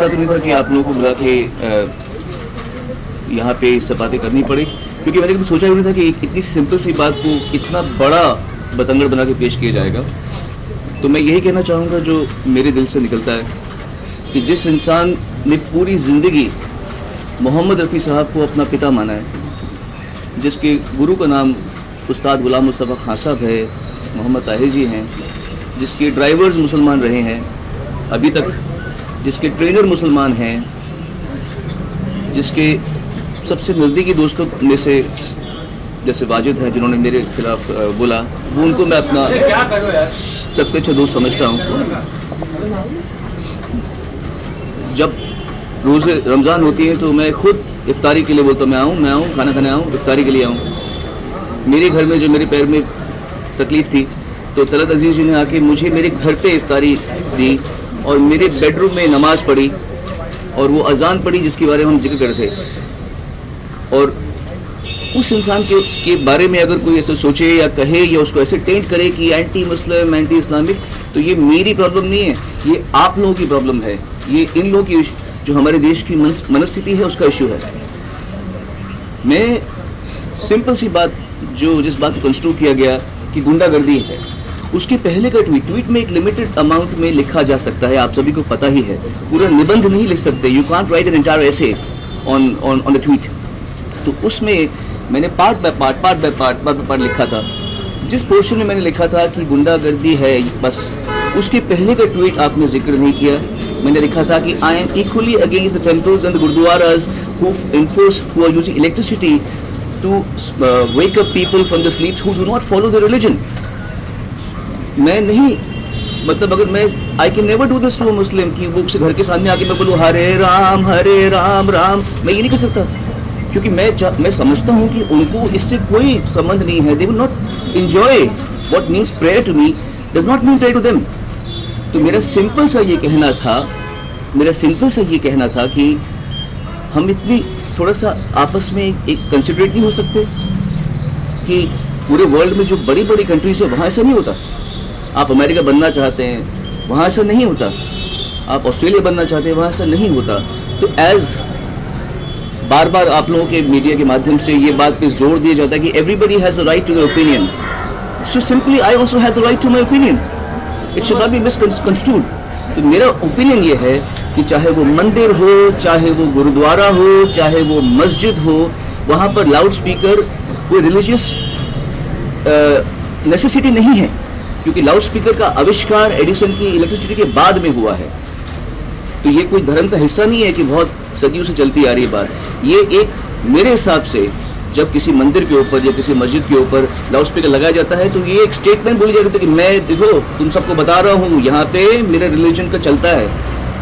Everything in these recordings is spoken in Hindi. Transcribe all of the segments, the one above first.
पता तो नहीं था कि आप लोगों को बुला के यहाँ पे इससे बातें करनी पड़ी, क्योंकि मैंने कभी सोचा ही नहीं था कि इतनी सिंपल सी बात को इतना बड़ा बतंगड़ बना के पेश किया जाएगा। तो मैं यही कहना चाहूँगा जो मेरे दिल से निकलता है कि जिस इंसान ने पूरी ज़िंदगी मोहम्मद रफ़ी साहब को अपना पिता माना है, जिसके गुरु का नाम उस्ताद गुलाम मुस्तफ़ा खान साहब है, मोहम्मद ताहिर जी हैं, जिसके ड्राइवर्स मुसलमान रहे हैं अभी तक, जिसके ट्रेनर मुसलमान हैं, जिसके सबसे नज़दीकी दोस्तों में से जैसे वाजिद हैं जिन्होंने मेरे खिलाफ बोला, वो उनको मैं अपना सबसे अच्छा दोस्त समझता हूँ। जब रोज़े रमज़ान होती है तो मैं खुद इफ्तारी के लिए बोलता हूँ, मैं आऊँ खाना खाने आऊँ, इफ्तारी के लिए आऊँ। मेरे घर में जो मेरे पैर में तकलीफ़ थी तो तलत अजीज़ जी ने आके मुझे मेरे घर पे इफ्तारी दी और मेरे बेडरूम में नमाज़ पढ़ी और वो अजान पढ़ी जिसके बारे में हम जिक्र करते थे। और उस इंसान के बारे में अगर कोई ऐसे सोचे या कहे या उसको ऐसे टेंट करे कि एंटी मुस्लिम, एंटी इस्लामिक, तो ये मेरी प्रॉब्लम नहीं है, ये आप लोगों की प्रॉब्लम है, ये इन लोगों की जो हमारे देश की मनस्थिति है उसका इशू है। मैं सिंपल सी बात जिस बात को कंस्ट्रू किया गया कि गुंडागर्दी है, उसके पहले का ट्वीट में एक लिमिटेड अमाउंट में लिखा जा सकता है, आप सभी को पता ही है, पूरा निबंध नहीं लिख सकते, you can't right an entire essay on the tweet. तो उसमें मैंने पार्ट बाय पार्ट लिखा था। जिस पोर्शन में मैंने लिखा था कि गुंडागर्दी है, बस उसके पहले का ट्वीट आपने जिक्र नहीं किया। मैंने लिखा था कि I am equally against the temples and the gurudwaras who are using electricity to wake up people from the sleeps who do not follow the religion. मैं नहीं, मतलब अगर मैं I can never do this to a Muslim कि वो घर के सामने आके मैं बोलूँ हरे राम राम, मैं ये नहीं कर सकता, क्योंकि मैं समझता हूँ कि उनको इससे कोई संबंध नहीं है। They will not enjoy what means prayer to me does not mean prayer to them. तो मेरा सिंपल सा ये कहना था कि हम इतनी थोड़ा सा आपस में एक कंसिडरेट नहीं हो सकते कि पूरे वर्ल्ड में जो बड़ी बड़ी कंट्रीज है वहाँ ऐसा नहीं होता। आप अमेरिका बनना चाहते हैं, वहाँ ऐसा नहीं होता। आप ऑस्ट्रेलिया बनना चाहते हैं, वहाँ ऐसा नहीं होता। तो एज बार बार आप लोगों के मीडिया के माध्यम से ये बात पे जोर दिया जाता है कि everybody has the right to their opinion, so simply I also have the right to my opinion, it should not be misconstrued. तो मेरा ओपिनियन ये है कि चाहे वो मंदिर हो, चाहे वो गुरुद्वारा हो, चाहे वो मस्जिद हो, वहाँ पर लाउड स्पीकर कोई रिलीजियस नेसेसिटी नहीं है, क्योंकि लाउड स्पीकर का आविष्कार एडिसन की इलेक्ट्रिसिटी के बाद में हुआ है। तो ये कोई धर्म का हिस्सा नहीं है कि बहुत सदियों से चलती आ रही है बात। ये एक मेरे हिसाब से जब किसी मंदिर के ऊपर या किसी मस्जिद के ऊपर लाउड स्पीकर लगाया जाता है तो ये एक स्टेटमेंट बोली जाती है कि मैं देखो तुम सबको बता रहा हूँ यहाँ पे मेरे रिलीजन का चलता है।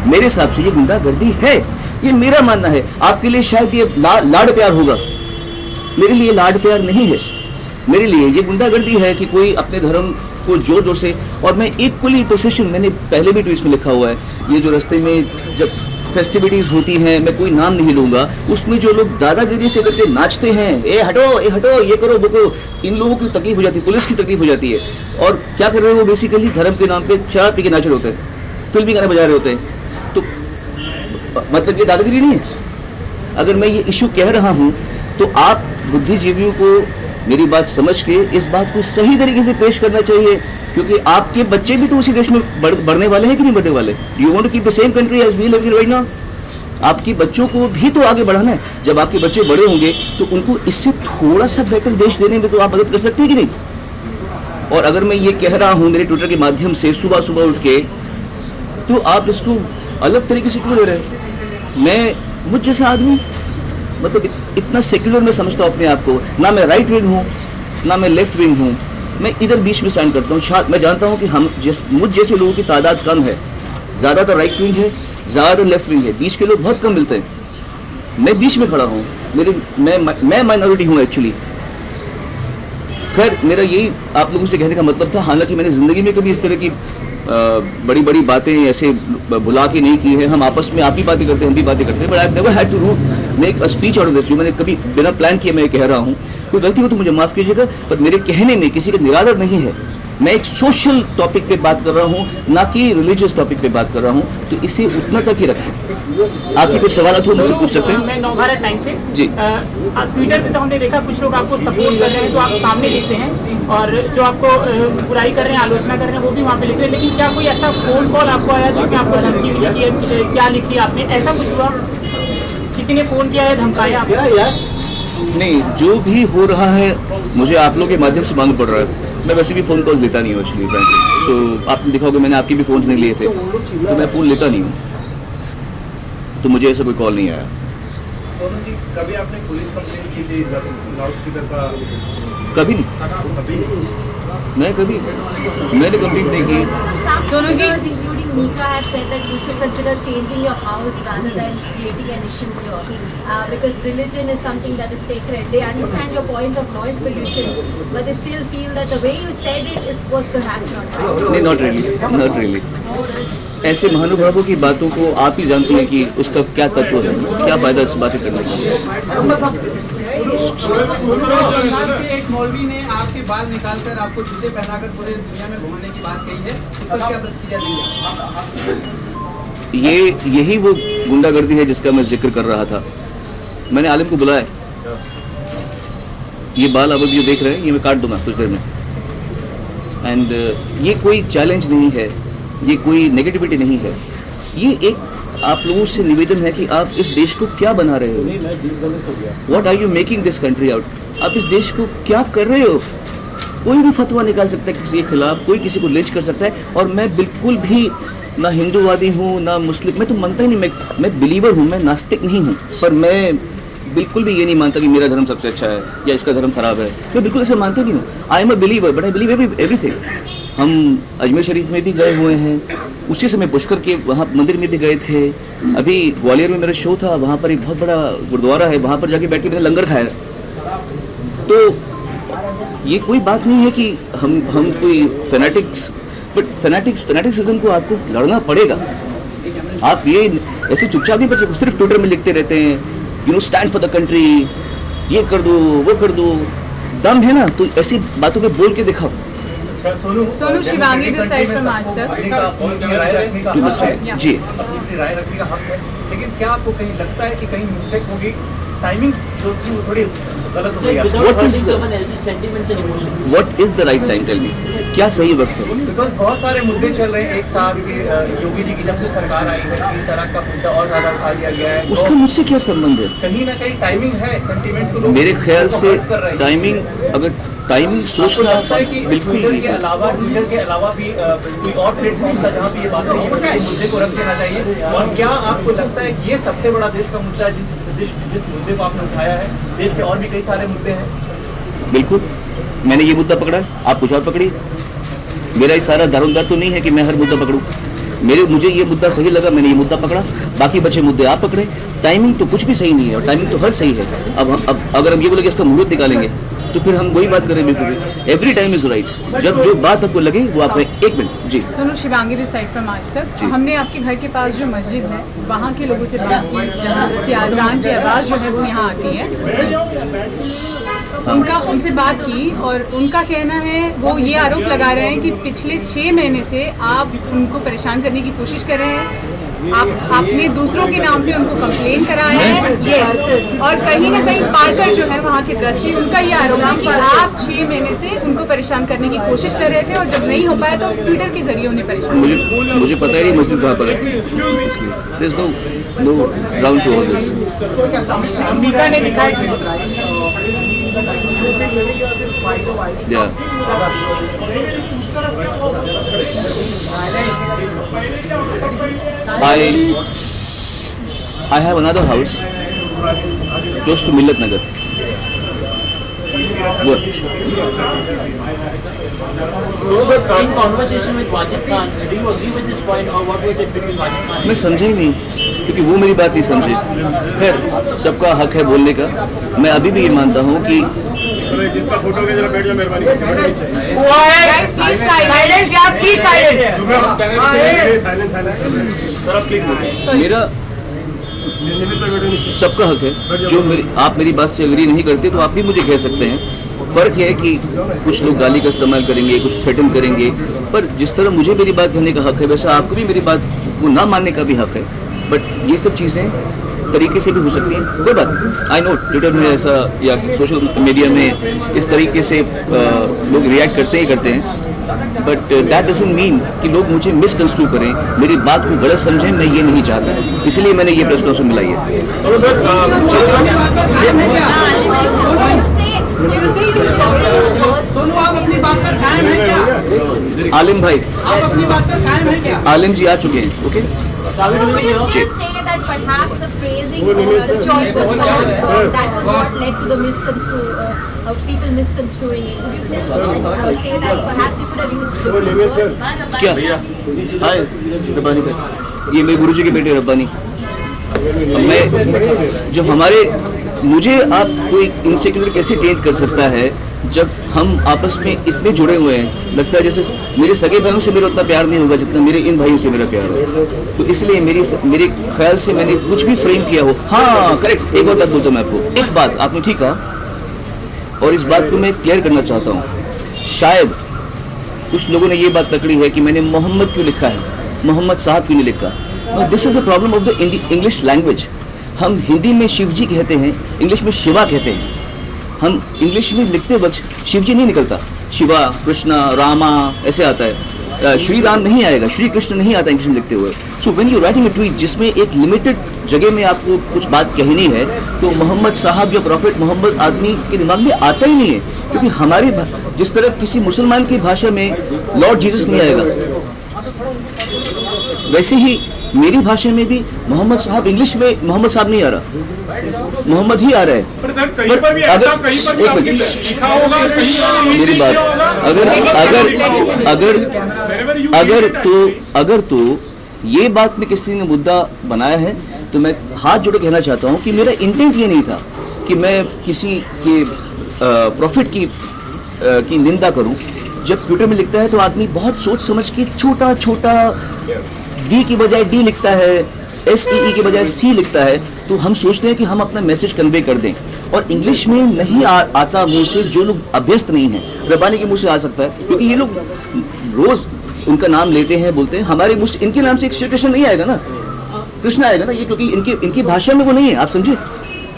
मेरे हिसाब से ये गुंडागर्दी है, ये मेरा मानना है। आपके लिए शायद ये लाड प्यार होगा, मेरे लिए लाड प्यार नहीं है। मेरे लिए ये गुंडागर्दी है कि कोई अपने धर्म को जोर जोर से, और मैं इक्वली पोजीशन, मैंने पहले भी ट्वीट्स में लिखा हुआ है, ये जो रास्ते में जब फेस्टिविटीज़ होती हैं, मैं कोई नाम नहीं लूँगा, उसमें जो लोग दादागिरी से करके नाचते हैं, ए हटो ये करो वो करो, इन लोगों की तकलीफ हो जाती है, पुलिस की तकलीफ हो जाती है। और क्या कर रहे हैं वो, बेसिकली धर्म के नाम पे चाय पी के नाच रहे होते हैं, फिल्मी गाने बजा रहे होते हैं। तो मतलब ये दादागिरी नहीं है। अगर मैं ये इशू कह रहा हूँ तो आप बुद्धिजीवियों को मेरी बात समझ के इस बात को सही तरीके से पेश करना चाहिए, क्योंकि आपके बच्चे भी तो उसी देश में बढ़ने वाले हैं कि नहीं बढ़ने वाले। You want to keep the same country as we live in right now. आपके बच्चों को भी तो आगे बढ़ाना है। जब आपके बच्चे बड़े होंगे तो उनको इससे थोड़ा सा बेटर देश देने में तो आप मदद कर सकते हैं कि नहीं। और अगर मैं ये कह रहा हूँ मेरे ट्विटर के माध्यम से सुबह सुबह उठ के, तो आप इसको अलग तरीके से क्यों ले रहे हैं। मैं मुझ जैसा आदमी, मतलब इतना सेक्युलर मैं समझता हूँ अपने आप को, ना मैं राइट विंग हूँ ना मैं लेफ्ट विंग हूँ, मैं इधर बीच में स्टैंड करता हूँ। मैं जानता हूँ कि मुझ जैसे लोगों की तादाद कम है, ज़्यादातर राइट विंग है, ज़्यादातर लेफ्ट विंग है, बीच के लोग बहुत कम मिलते हैं। मैं बीच में खड़ा हूँ, मैं माइनॉरिटी हूँ एक्चुअली। खैर मेरा यही आप लोगों से कहने का मतलब था। हालांकि मैंने ज़िंदगी में कभी इस तरह की बड़ी बड़ी बातें ऐसे बुला के नहीं की है। हम आपस में आप ही बातें करते हैं, हम भी बातें करते हैं, but I have never had to make a speech out of this, जो मैंने कभी बिना प्लान किए मैं कह रहा हूँ। कोई गलती हो तो मुझे माफ़ कीजिएगा, पर मेरे कहने में किसी का निरादर नहीं है। मैं एक सोशल टॉपिक पे बात कर रहा हूँ, ना कि रिलीजियस टॉपिक पे बात कर रहा हूँ, तो इसे उतना तक ही रखें। आपके कुछ सवाल हो मुझसे पूछ सकते हैं। मैं नवभारत टाइम से जी। ट्विटर पे तो हमने देखा कुछ लोग आपको सपोर्ट कर रहे हैं तो आप सामने लिखते हैं, और जो आपको बुराई कर रहे हैं, आलोचना कर रहे हैं, वो भी वहाँ पे लिख रहे हैं। लेकिन क्या कोई ऐसा फोन कॉल आपको आया जिसमें आपको धमकी मिली है, क्या लिखी आपने, ऐसा कुछ हुआ? किसी ने फोन किया है, धमकाया आपको? नहीं, जो भी हो रहा है मुझे आप लोगों के माध्यम से मालूम पड़ रहा है। मैं वैसे भी फ़ोन कॉल्स लेता नहीं हूँ एक्चुअली, फ्रैंकली। सो आपने देखा होगा मैंने आपके भी फ़ोन्स नहीं लिए थे, तो मैं फ़ोन लेता नहीं हूँ, तो मुझे ऐसा कोई कॉल नहीं आया। सोनू जी, कभी आपने पुलिस कंप्लेंट की थी लाउडस्पीकर का? कभी नहीं, मैं कभी मैंने कंप्लेंट नहीं की। Sonu ji, including Mika, have said that you should consider changing your house rather than creating an issue here, because religion is something that is sacred. They understand your point of noise pollution, but they still feel that the way you said it was perhaps not right. नहीं, नॉट रियली। ऐसे महानुभावों की बातों को आप ही जानती हैं कि उसका क्या तत्व है, क्या फायदा इस बातें करने का। एक मौलवी ने आपके बाल निकालकर आपको जूते पहनाकर पूरे दुनिया में घूमने की बात कही है, तो क्या प्रतिक्रिया दी है? यही वो गुंडागर्दी है जिसका मैं जिक्र कर रहा था। मैंने आलिम को बुलाया, ये बाल अब जो देख रहे हैं ये मैं काट दूंगा कुछ देर में, एंड ये कोई चैलेंज नहीं है, ये कोई नेगेटिविटी नहीं है, ये एक आप लोगों से निवेदन है कि आप इस देश को क्या बना रहे हो, what are you making this country out, आप इस देश को क्या कर रहे हो। कोई भी फतवा निकाल सकता है किसी के खिलाफ, कोई किसी को लिंच कर सकता है, और मैं बिल्कुल भी ना हिंदूवादी हूँ ना मुस्लिम, मैं तो मानता ही नहीं, मैं बिलीवर हूँ, मैं नास्तिक नहीं हूँ, पर मैं बिल्कुल भी ये नहीं मानता कि मेरा धर्म सबसे अच्छा है या इसका धर्म खराब है, मैं बिल्कुल ऐसे मानता नहीं हूँ। I am a believer but I believe everything. हम अजमेर शरीफ में भी गए हुए हैं, उसी समय पुष्कर के वहाँ मंदिर में भी गए थे, अभी ग्वालियर में मेरा शो था, वहाँ पर एक बहुत बड़ा गुरुद्वारा है, वहाँ पर जाके बैठ के मैंने लंगर खाया। तो ये कोई बात नहीं है कि हम कोई फैनेटिक्स, बट फैनेटिक्सिज्म को आपको लड़ना पड़ेगा। आप ये ऐसे चुपचाप नहीं कर सकते, सिर्फ ट्विटर में लिखते रहते हैं, you know, stand for the country, ये कर दो वो कर दो। दम है ना तो ऐसी बातों पे बोल के दिखाओ। Sonu Shivangi, this side from Aaj Tak. राय रखने का हक है जी, अपनी राय रखने का हक है, लेकिन क्या आपको कहीं लगता है कि कहीं मिस्टेक होगी, टाइमिंग जो थी वो थोड़ी गलत हो गई? What is the right time, tell me, क्या सही वक्त है? बिकॉज बहुत सारे मुद्दे चल रहे हैं एक साथ के, योगी जी की जब से सरकार आई है 3 तलाक का मुद्दा और ज्यादा उठा लिया गया है, उसका तो मुझसे क्या संबंध है? कहीं ना कहीं टाइमिंग है, सेंटिमेंट्स को लोग मेरे ख्याल से hurt कर रहे हैं। टाइमिंग, अगर टाइमिंग आपको सोचना लगता है कि बिल्कुल ट्विटर नहीं के है। अलावा भी कोई और प्लेटफॉर्म था जहाँ पे ये बात नहीं है, इस मुद्दे को रख देना चाहिए? और क्या आपको लगता है कि ये सबसे बड़ा देश का मुद्दा है, जिस मुद्दे को आपने उठाया है? देश के और भी कई सारे मुद्दे हैं। बिल्कुल, मैंने ये मुद्दा पकड़ा, आप कुछ और पकड़िए। मेरा इस सारा दारोमदार तो नहीं है कि मैं हर मुद्दा पकड़ूं। मुझे ये मुद्दा सही लगा, मैंने ये मुद्दा पकड़ा, बाकी बचे मुद्दे आप पकड़े। टाइमिंग तो कुछ भी सही नहीं है, और टाइमिंग तो हर सही है। अब अगर हम ये बोले कि इसका मुहूर्त निकालेंगे तो फिर हम वही बात करें, बिल्कुल एवरी टाइम इज राइट। जब जो बात आपको लगे वो आप एक मिनट जी। Sonu Shivangi this side from Aaj Tak. हमने आपके घर के पास जो मस्जिद है वहाँ के लोगों से बात की, जहाँ की अजान की आवाज़ जो है वो यहाँ आती है, उनसे बात की, और उनका कहना है, वो ये आरोप लगा रहे हैं कि पिछले 6 महीने से आप उनको परेशान करने की कोशिश कर रहे हैं, आपने दूसरों के नाम पे उनको कंप्लेन कराया है। यस, और कहीं ना कहीं पार्कर जो है वहाँ के ट्रस्टी, उनका ये आरोप है कि आप 6 महीने से उनको परेशान करने की कोशिश कर रहे थे, और जब नहीं हो पाया तो ट्विटर के जरिए उन्हें परेशान किया। मुझे पता ही नहीं मस्जिद कहाँ पर है, इसलिए there is no ground to all this. Mika ने लिखा है Yeah. I have another house close to Millat Nagar. What? So the current conversation with Wajid Khan, do you agree with this point, or what was it between Wajid Khan? मैं समझा ही नहीं, क्योंकि वो मेरी बात नहीं समझे। खैर, सबका हक है बोलने का। मैं अभी भी ये मानता हूँ कि जिसका फोटो के जरा बैठ जाओ मेहरबानी। मेरा सबका हक है, जो आप मेरी बात से एग्री नहीं करते तो आप भी मुझे कह सकते हैं, फ़र्क है कि कुछ लोग गाली का इस्तेमाल करेंगे, कुछ थ्रेटन करेंगे, पर जिस तरह मुझे मेरी बात कहने का हक है वैसा आपको भी मेरी बात को ना मानने का भी हक है। बट ये सब चीज़ें तरीके से भी हो सकती हैं, कोई बात। आई नो ट्विटर में ऐसा या सोशल मीडिया में इस तरीके से लोग रिएक्ट करते हैं, बट दैट डजंट मीन कि लोग मुझे मिसकंस्ट्रू करें, मेरी बात को गलत समझें, मैं ये नहीं चाहता, इसलिए मैंने ये प्रेस कॉन्फ्रेंस मिलाई है। सोनू, आप अपनी बात पर कायम है क्या? आलिम भाई, आप अपनी बात पर कायम है क्या? आलिम जी आ चुके हैं, okay. So would you still say that perhaps the phrasing or the choice of words that was what led to the of people misconstruing it? Would you still say that perhaps you could have used different words? क्या हाय रब्बानी भाई, ये मेरे गुरुजी के बेटे रब्बानी। मैं जो मुझे आप कोई इनसिक्योर कैसे ट्रीट कर सकता है जब हम आपस में इतने जुड़े हुए हैं, लगता है जैसे मेरे सगे भाइयों से मेरा उतना प्यार नहीं होगा जितना मेरे इन भाइयों से मेरा प्यार है। तो इसलिए मेरे ख्याल से मैंने कुछ भी फ्रेम किया हो, हाँ करेक्ट, एक और बात बोलता हूँ मैं आपको, एक बात आपने ठीक कहा और इस बात को मैं क्लियर करना चाहता हूँ। शायद कुछ लोगों ने ये बात पकड़ी है कि मैंने मोहम्मद क्यों लिखा है, मोहम्मद साहब क्यों नहीं लिखा। This is a problem of the English language. हम हिंदी में शिव जी कहते हैं, इंग्लिश में शिवा कहते हैं। हम इंग्लिश में लिखते वक्त शिव जी नहीं निकलता, शिवा, कृष्णा, रामा ऐसे आता है, श्री राम नहीं आएगा, श्री कृष्ण नहीं आता इंग्लिश में लिखते हुए। So when you writing a tweet जिसमें एक लिमिटेड जगह में आपको कुछ बात कहनी है, तो मोहम्मद साहब या प्रॉफिट मोहम्मद आदमी के दिमाग में आता ही नहीं है, क्योंकि हमारी जिस तरह किसी मुसलमान की भाषा में लॉर्ड जीसस नहीं आएगा, वैसे ही मेरी भाषा में भी मोहम्मद साहब इंग्लिश में मोहम्मद साहब नहीं आ रहा, मोहम्मद ही आ रहा है। मेरी बात अगर तो ये बात में किसी ने मुद्दा बनाया है तो मैं हाथ जोड़ कहना चाहता हूँ कि मेरा इंटेंट ये नहीं था कि मैं किसी के प्रॉफिट की निंदा करूँ। जब ट्विटर में लिखता है तो आदमी बहुत सोच समझ के छोटा छोटा डी की बजाय डी लिखता है, SEE की बजाय C लिखता है, तो हम सोचते हैं कि हम अपना मैसेज कन्वे कर दें। और इंग्लिश में नहीं आता मुंह से, जो लोग अभ्यस्त नहीं हैं, रब्बानी के मुंह से आ सकता है, क्योंकि ये लोग रोज उनका नाम लेते हैं, बोलते हैं, हमारे मुंह से इनके नाम से एक श्री कृष्ण नहीं आएगा ना, कृष्ण आएगा ना, ये क्योंकि इनकी भाषा में वो नहीं है, आप समझे।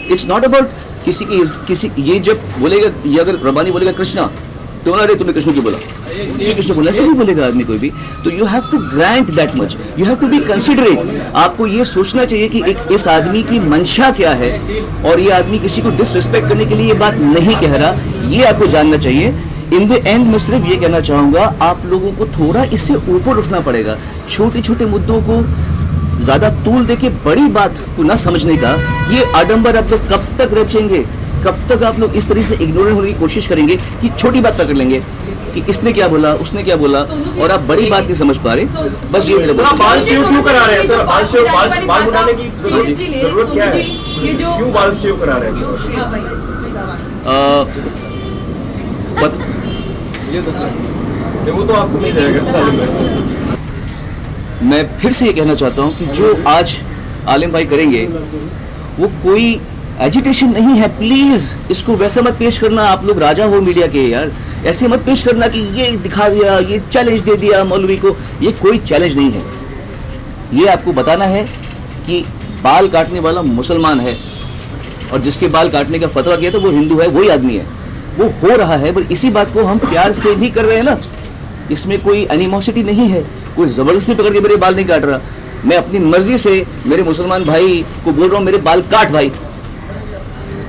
इट्स नॉट अबाउट किसी ये जब बोलेगा, ये अगर रब्बानी बोलेगा कृष्णा तो अरे तुमने कृष्ण क्यों बोला, कृष्ण बोला, ऐसे नहीं बोलेगा आदमी कोई भी। तो you have to grant that much, you have to be considerate. आपको ये सोचना चाहिए कि इस आदमी की मंशा क्या है, और ये आदमी किसी को डिसरिस्पेक्ट करने के लिए ये बात नहीं कह रहा, ये आपको जानना चाहिए। इन द एंड मैं सिर्फ ये कहना चाहूँगा, आप लोगों को थोड़ा इससे ऊपर उठना पड़ेगा। छोटे छोटे मुद्दों को ज़्यादा तूल दे के बड़ी बात को ना समझने का ये आडंबर आप लोग कब तक रचेंगे, कब तक आप लोग इस तरह से इग्नोर होने की कोशिश करेंगे कि छोटी बात पकड़ लेंगे कि इसने क्या बोला, उसने क्या बोला, और आप बड़ी बात नहीं समझ पा रहे। बस ये मेरा बाल शेव क्यों करा रहे हैं सर? बाल बनाने की जरूरत क्या है? क्यों बाल शेव करा रहे हैं? वो तो आपको मिल जाएगा। मैं फिर से ये कहना चाहता हूँ कि जो आज आलिम भाई करेंगे वो कोई एजिटेशन नहीं है। प्लीज इसको वैसा मत पेश करना, आप लोग राजा हो मीडिया के यार, ऐसे मत पेश करना कि ये दिखा दिया, ये चैलेंज दे दिया मौलवी को। ये कोई चैलेंज नहीं है, ये आपको बताना है कि बाल काटने वाला मुसलमान है और जिसके बाल काटने का फतवा किया था वो हिंदू है, वही आदमी है, वो हो रहा है। पर इसी बात को हम प्यार से भी कर रहे हैं ना, इसमें कोई एनिमोसिटी नहीं है, कोई जबरदस्ती पकड़ के मेरे बाल नहीं काट रहा। मैं अपनी मर्जी से मेरे मुसलमान भाई को बोल रहा हूँ मेरे बाल काट भाई।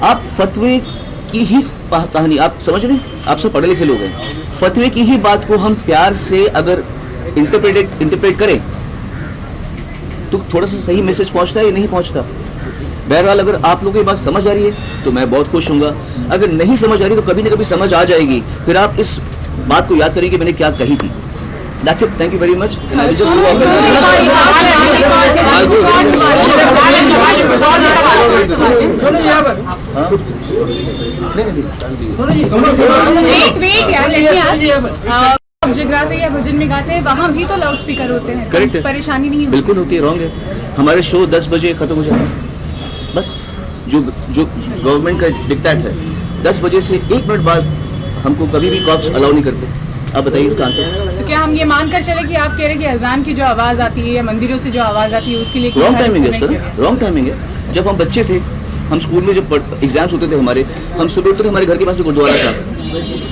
आप फतवे की ही कहानी आप समझ रहे, आप सब पढ़े लिखे लोग हैं, फतवे की ही बात को हम प्यार से अगर इंटरप्रेट करें तो थोड़ा सा सही मैसेज पहुंचता है या नहीं पहुंचता। बहरहाल अगर आप लोगों की बात समझ आ रही है तो मैं बहुत खुश हूँगा, अगर नहीं समझ आ रही तो कभी ना कभी समझ आ जाएगी, फिर आप इस बात को याद करेंगे मैंने क्या कही थी। That's it. Thank you very much. And I will just जगराते या भजन में गाते हैं वहाँ भी तो लाउड स्पीकर होते हैं, करेक्ट है, परेशानी नहीं बिल्कुल होती है, रॉन्ग है। हमारे शो 10 बजे खत्म हो जाता है, बस जो गवर्नमेंट का डिक्टेट है 10 बजे से 1 मिनट बाद हमको कभी भी कॉप्स अलाउ नहीं करते। आप बताइए इसका आंसर। तो क्या हम ये मानकर चले कि आप कह रहे हैं कि अजान की जो आवाज़ आती है या मंदिरों से जो आवाज़ आती है उसके लिए रॉन्ग टाइमिंग है इसका, रॉन्ग टाइमिंग है। जब हम बच्चे थे, हम स्कूल में जब एग्जाम्स होते थे हमारे, हम सुबह उठते थे, हमारे घर के पास में गुरुद्वारा था,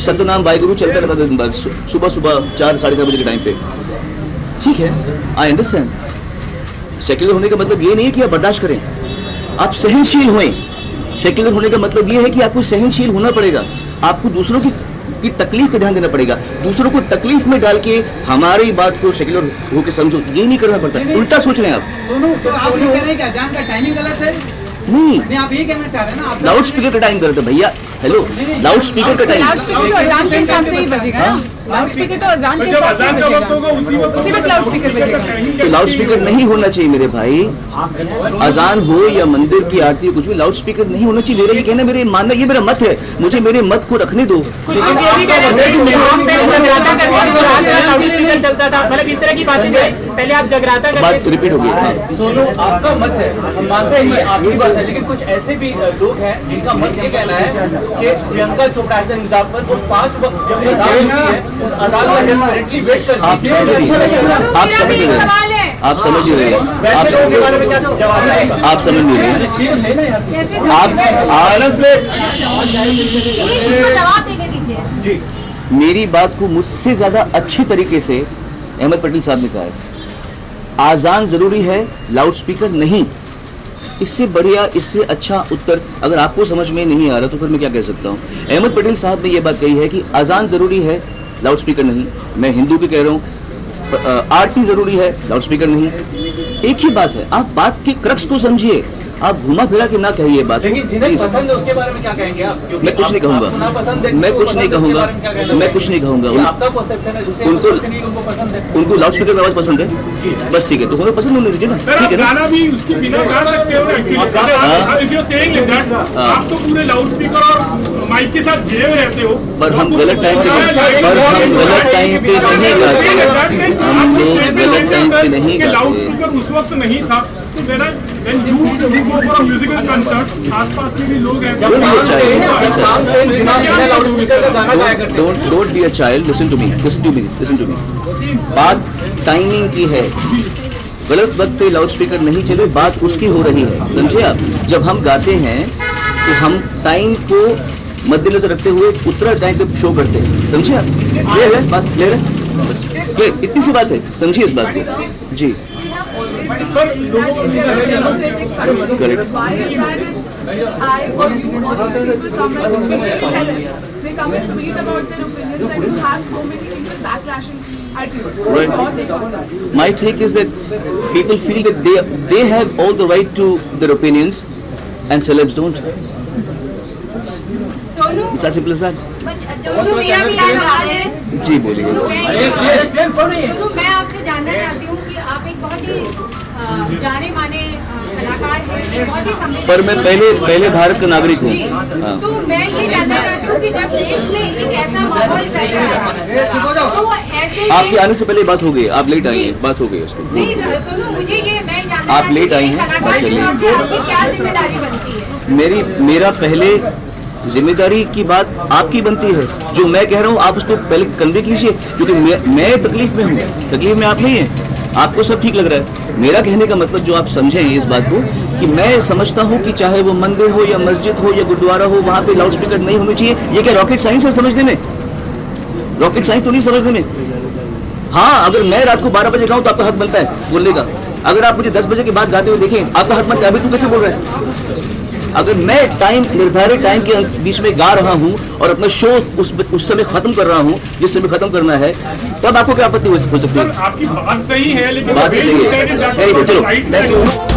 सतनाम वाहिगुरु चलता रहता था दिन भर, सुबह सुबह 4 साढ़े 4 बजे के टाइम पे। ठीक है, आई अंडरस्टैंड। सेक्युलर होने का मतलब ये नहीं है कि आप बर्दाश्त करें, आप सहनशील होएं। सेक्युलर होने का मतलब ये है कि आपको सहनशील होना पड़ेगा, आपको दूसरों की तकलीफ पे ध्यान देना पड़ेगा, दूसरों को तकलीफ में डाल के हमारी बात को सेक्युलर होकर समझो, ये नहीं करना पड़ता। उल्टा सोच रहे हैं आप। सोनू, तो आप ये कह रहे हैं कि अजान का टाइमिंग गलत है? नहीं, आप ये कहना चाह रहे हैं ना? आप लाउड स्पीकर का टाइम करते भैया। हेलो, लाउड स्पीकर का टाइम। लाउड स्पीकर तो अजान के हिसाब से ही बजेगा ना। लाउड स्पीकर तो अजान के हिसाब से बजेगा, उसी वक्त लाउड स्पीकर बजेगा। तो लाउड स्पीकर नहीं होना चाहिए मेरे भाई। अजान हो या मंदिर की आरती हो, कुछ भी लाउड स्पीकर नहीं होना चाहिए। मेरा ये कहना, मेरे मानना, ये मेरा मत है, मुझे मेरे मत को रखने दो। चलता था, मतलब इस तरह की बातें पहले आप जगराता बात रिपीट हो गई। सोनू, आपका मत है, हम मानते हैं, आपकी बात है, लेकिन कुछ ऐसे भी लोग हैं जिनका मत ये कहना है कि प्रियंका चोपड़ा ऐसे इंतजाम पर वो 5 वक्त जब अजान होती है उस अजान का डेफिनेटली वेट करती है। आप समझ रही हैं, आप समझ रहे हैं, आप समझ नहीं रहे हैं, आप वैसे लोगों के बारे में क्या जवाब है? आप समझ नहीं रहे हैं। आप आनंद में जवाब देके दीजिए। मेरी बात को मुझसे ज्यादा अच्छे तरीके से अहमद पटेल साहब ने कहा है। आजान जरूरी है, लाउड स्पीकर नहीं। इससे बढ़िया, इससे अच्छा उत्तर अगर आपको समझ में नहीं आ रहा तो फिर मैं क्या कह सकता हूँ। अहमद पटेल साहब ने यह बात कही है कि आजान जरूरी है, लाउड स्पीकर नहीं। मैं हिंदू की कह रहा हूँ, आरती जरूरी है, लाउड स्पीकर नहीं। एक ही बात है, आप बात के क्रक्स को समझिए, आप घुमा फिरा के ना कहिए बात को। लेकिन जिन्हें Please। पसंद है उसके बारे में क्या कहेंगे आप? क्योंकि मैं कुछ नहीं आपको सुनना पसंद है, कहूंगा, मैं किसी को कुछ नहीं पसंद है, उसके कहूंगा, बारे में क्या कहना मैं कुछ नहीं कहूंगा। ये आपका परसेप्शन है, दूसरे उनको- perception नहीं, उनको पसंद है। उनको लाउड स्पीकर में आवाज पसंद है, बस ठीक है, तो हमें पसंद होने दीजिए ना, ठीक है ना। गाना भी उसके बिना गा सकते हो ना actually. If you are saying like that, आप तो पूरे लाउड स्पीकर और माइक के साथ घिरे हुए रहते हो। पर हम गलत टाइम पे नहीं गाते, हम लोग गलत टाइम पे नहीं लाउड गाते। स्पीकर उस वक्त नहीं था, तो मेरा म्यूजिकल कंसर्ट आसपास में भी लोग हैं। Don't be a child. जब काम से बिना लाउड स्पीकर का गाना गाया करते हैं। Don't be a child. Listen to me. Listen to me. बात टाइमिंग की है। गलत वक्त पे लाउड स्पीकर नहीं चले, बात उसकी हो रही है, समझे आप। जब हम गाते हैं तो हम टाइम को मद्देनजर रखते हुए उत्तरा टाइम पे शो करते हैं, समझे आप। क्लियर है बात? क्लियर है, बस क्लियर, इतनी सी बात है, समझिए इस बात को जी। Correct. I or you or these people come and they come and tweet about their opinions and you have so many people backlashing at you. Right. What do you think on that? My take is that people feel that they have all the right to their opinions and celebs don't. Sonu, It's as simple as that. तो मेरा भी याद आ रहा है। जी बोलिए। तो मैं आपसे जानना चाहती हूँ कि आप एक बहुत ही जाने माने कलाकार हैं, बहुत ही समृद्ध। पर मैं पहले भारत का नागरिक हूँ। हाँ। तो मैं ये जानना चाहती हूँ कि जब देश में एक ऐसा माहौल चल रहा है तो ऐसे आपके आने से पहले बात हो गई, आप लेट आई हैं, बात हो गई उसको। नहीं सुनो, मुझे ये मैं जानना आप लेट आई हैं, कलाकार बात कर के तौर लीजिए। पे आपकी क्या जिम्मेदारी बनती है? मेरा पहले जिम्मेदारी की बात आपकी बनती है। जो मैं कह रहा हूँ आप उसको पहले कन्वे कीजिए, क्योंकि मैं तकलीफ में हूँ, तकलीफ में आप नहीं हैं। आपको सब ठीक लग रहा है। मेरा कहने का मतलब जो आप समझें इस बात को कि मैं समझता हूँ कि चाहे वो मंदिर हो या मस्जिद हो या गुरुद्वारा हो, वहाँ पे लाउड स्पीकर नहीं होने चाहिए। ये क्या रॉकेट साइंस है समझने में? रॉकेट साइंस तो नहीं समझने में। हाँ, अगर मैं रात को 12 बजे गाऊँ तो आपका हक बनता है बोलने का। अगर आप मुझे 10 बजे के बाद गाते हुए देखें, आपका हक बनता है। अभी तू कैसे बोल रहे हैं? अगर मैं टाइम, निर्धारित टाइम के बीच में गा रहा हूँ और अपना शो उस समय खत्म कर रहा हूँ जिस समय खत्म करना है, तब आपको क्या आपत्ति हो सकती है? आपकी बात सही है, लेकिन बात ही सही है। चलो।